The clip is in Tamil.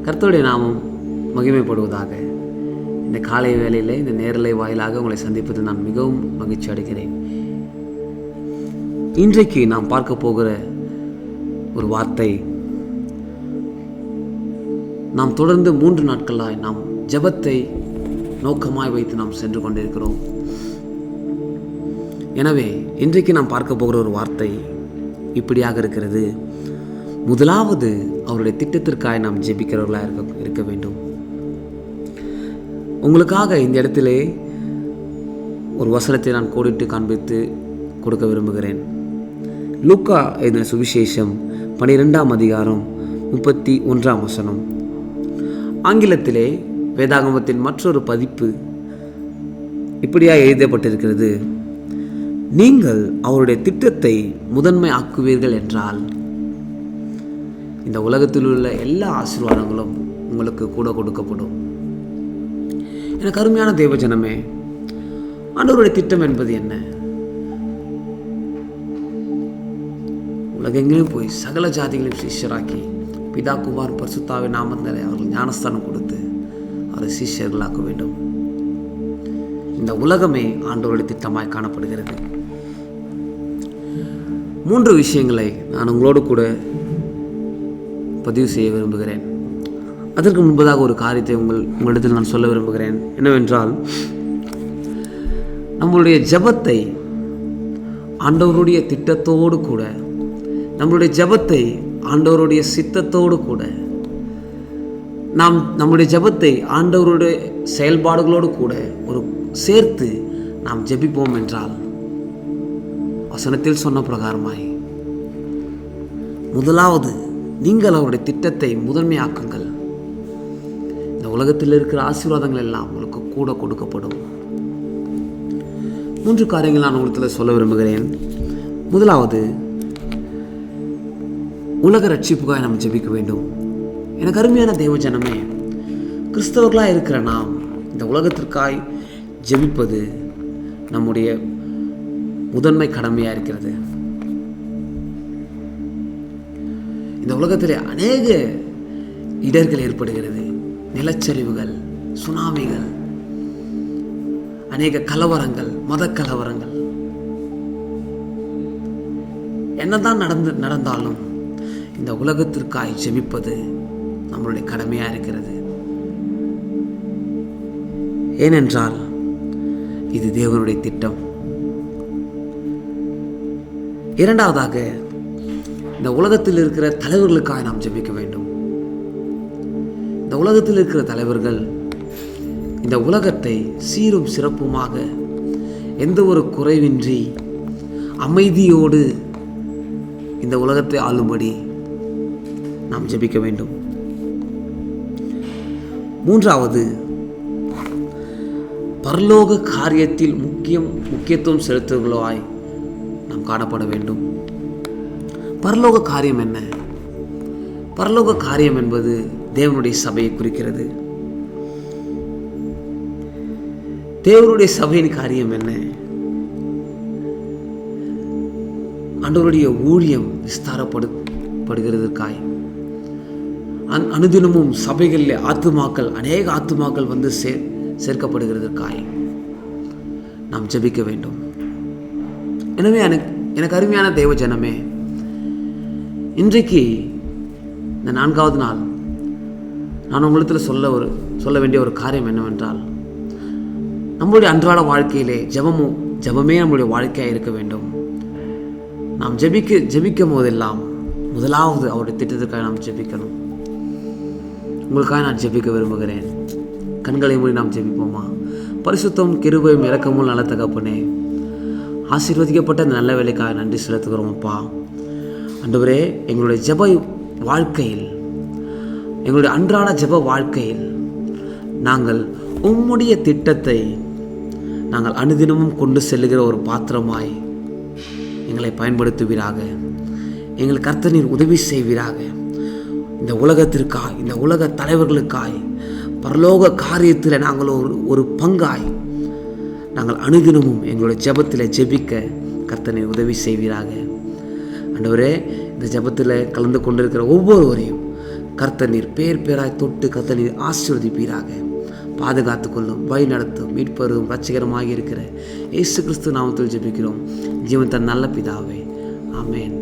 கர்த்தருடைய நாமம் மகிமைப்படுவதாக. இந்த காலை வேளையில் இந்த நேரலை வாயிலாக உங்களை சந்திப்பது நான் மிகவும் மகிழ்ச்சி அடைகிறேன். இன்றைக்கு நாம் பார்க்க போகிற ஒரு வார்த்தை, நாம் தொடர்ந்து 3 நாட்களாய் நாம் ஜெபத்தை நோக்கமாய் வைத்து நாம் சென்று கொண்டிருக்கிறோம். எனவே இன்றைக்கு நாம் பார்க்க போகிற ஒரு வார்த்தை இப்படியாக இருக்கிறது. முதலாவது அவருடைய திட்டத்திற்காக நாம் ஜெபிக்கிறவர்களாக இருக்க வேண்டும். உங்களுக்காக இந்த இடத்திலே ஒரு வசனத்தை நான் கோடிட்டு காண்பித்து கொடுக்க விரும்புகிறேன். லூக்கா எழுதின சுவிசேஷம் 12ஆம் அதிகாரம் 31ஆம் வசனம். ஆங்கிலத்திலே வேதாகமத்தின் மற்றொரு பதிப்பு இப்படியாக எழுதப்பட்டிருக்கிறது. நீங்கள் அவருடைய திட்டத்தை முதன்மை ஆக்குவீர்கள் என்றால் இந்த உலகத்தில் உள்ள எல்லா ஆசீர்வாதங்களும் உங்களுக்கு கூட கொடுக்கப்படும். எனக்கு அருமையான தேவஜனமே, ஆண்டவருடைய திட்டம் என்பது என்ன? உலகெங்கிலும் போய் சகல ஜாதிகளையும் சிஷ்யராக்கி பிதா குமார் பரிசுத்தாவின் நாமத்தினாலே அவர்கள் ஞானஸ்தானம் கொடுத்து அவரை சிஷ்யர்களாக்க வேண்டும். இந்த உலகமே ஆண்டவருடைய திட்டமாய் காணப்படுகிறது. 3 விஷயங்களை நான் உங்களோடு கூட பதிவு செய்ய விரும்புகிறேன். அதற்கு முன்பதாக ஒரு காரியத்தை உங்களிடத்தில் நான் சொல்ல விரும்புகிறேன். என்னவென்றால், நம்மளுடைய ஜெபத்தை ஆண்டவருடைய திட்டத்தோடு கூட, நம்மளுடைய ஜெபத்தை ஆண்டவருடைய சித்தத்தோடு கூட, நம்முடைய ஜெபத்தை ஆண்டவருடைய செயல்பாடுகளோடு கூட ஒரு சேர்த்து நாம் ஜெபிப்போம் என்றால், வசனத்தில் சொன்ன பிரகாரமாய் முதலாவது நீங்கள் அவருடைய திட்டத்தை முதன்மையாக்குங்கள். இந்த உலகத்தில் இருக்கிற ஆசீர்வாதங்கள் எல்லாம் உங்களுக்கு கூட கொடுக்கப்படும். 3 காரியங்கள் நான் உங்களுக்கு சொல்ல விரும்புகிறேன். முதலாவது, உலக ரட்சிப்புக்காக நாம் ஜெபிக்க வேண்டும். எனக்கு அருமையான தேவஜனமே, கிறிஸ்தவர்களாக இருக்கிற நாம் இந்த உலகத்திற்காய் ஜெபிப்பது நம்முடைய முதன்மை கடமையாக இருக்கிறது. இந்த உலகத்திலே அநேக இடர்கள் ஏற்படுகிறது. நிலச்சரிவுகள், சுனாமிகள், அநேக கலவரங்கள், மத கலவரங்கள். என்னதான் நடந்தாலும் இந்த உலகத்திற்காய் ஜெபிப்பது நம்மளுடைய கடமையாக இருக்கிறது. ஏனென்றால் இது தேவனுடைய திட்டம். இரண்டாவதாக, இந்த உலகத்தில் இருக்கிற தலைவர்களுக்காக நாம் ஜெபிக்க வேண்டும். இந்த உலகத்தில் இருக்கிற தலைவர்கள் இந்த உலகத்தை சீரும் சிறப்புமாக, எந்த ஒரு குறைவின்றி அமைதியோடு இந்த உலகத்தை ஆளும்படி நாம் ஜெபிக்க வேண்டும். மூன்றாவது, பரலோக காரியத்தில் முக்கியத்துவம் செலுத்துவர்களாய் நாம் காணப்பட வேண்டும். பரலோக காரியம் என்ன? பரலோக காரியம் என்பது தேவனுடைய சபையை குறிக்கிறது. தேவனுடைய சபையின் காரியம் என்ன? ஆண்டவருடைய ஊழியம் விஸ்தாரப்படுகிறதற்காய், அனுதினமும் சபைகளில் அநேக ஆத்துமாக்கள் வந்து சேர்க்கப்படுகிறதற்காய் நாம் ஜெபிக்க வேண்டும். எனவே எனக்கு அருமையான தேவ ஜனமே, இன்றைக்கு இந்த 4வது நாள் நான் உங்களிடத்தில் சொல்ல வேண்டிய ஒரு காரியம் என்னவென்றால், நம்முடைய அன்றாட வாழ்க்கையிலே ஜெபமே நம்முடைய வாழ்க்கையாக இருக்க வேண்டும். நாம் ஜெபிக்கும் போதெல்லாம் முதலாவது அவருடைய திட்டத்திற்காக நாம் ஜெபிக்கணும். உங்களுக்காக நான் ஜெபிக்க விரும்புகிறேன். கண்களை மூடி நாம் ஜெபிப்போமா? பரிசுத்தம், கிருபையும் இரக்கமும் நல்ல தகப்பனே, ஆசீர்வதிக்கப்பட்ட இந்த நல்ல வேலைக்காக நன்றி செலுத்துகிறோம் அப்பா. ஆண்டவரே, எங்களுடைய ஜெப வாழ்க்கையில், எங்களுடைய அன்றாட ஜெப வாழ்க்கையில் நாங்கள் உம்முடைய திட்டத்தை நாங்கள் அனுதினமும் கொண்டு செல்லுகிற ஒரு பாத்திரமாய் எங்களை பயன்படுத்துவீராக. எங்கள் கர்த்தர் உதவி செய்வீராக. இந்த உலகத்திற்காய், இந்த உலக தலைவர்களுக்காய், பரலோக காரியத்தில் நாங்கள் ஒரு பங்காய் நாங்கள் அனுதினமும் எங்களுடைய ஜெபத்தில் ஜெபிக்க கர்த்தர் உதவி செய்வீராக. ஆண்டவரே, இந்த ஜெபத்தில் கலந்து கொண்டிருக்கிற ஒவ்வொருவரையும் கர்த்தர் நீர் பேர் பேராய் தொட்டு கர்த்தர் நீர் ஆசீர்வதிப்பீராக. பாதுகாத்து கொள்ளும், வழி நடத்தும், மீட்பரும் ரட்சகரமாக இருக்கிற இயேசு கிறிஸ்து நாமத்தில் ஜெபிக்கிறோம் ஜீவன் தன் நல்ல பிதாவே. ஆமென்.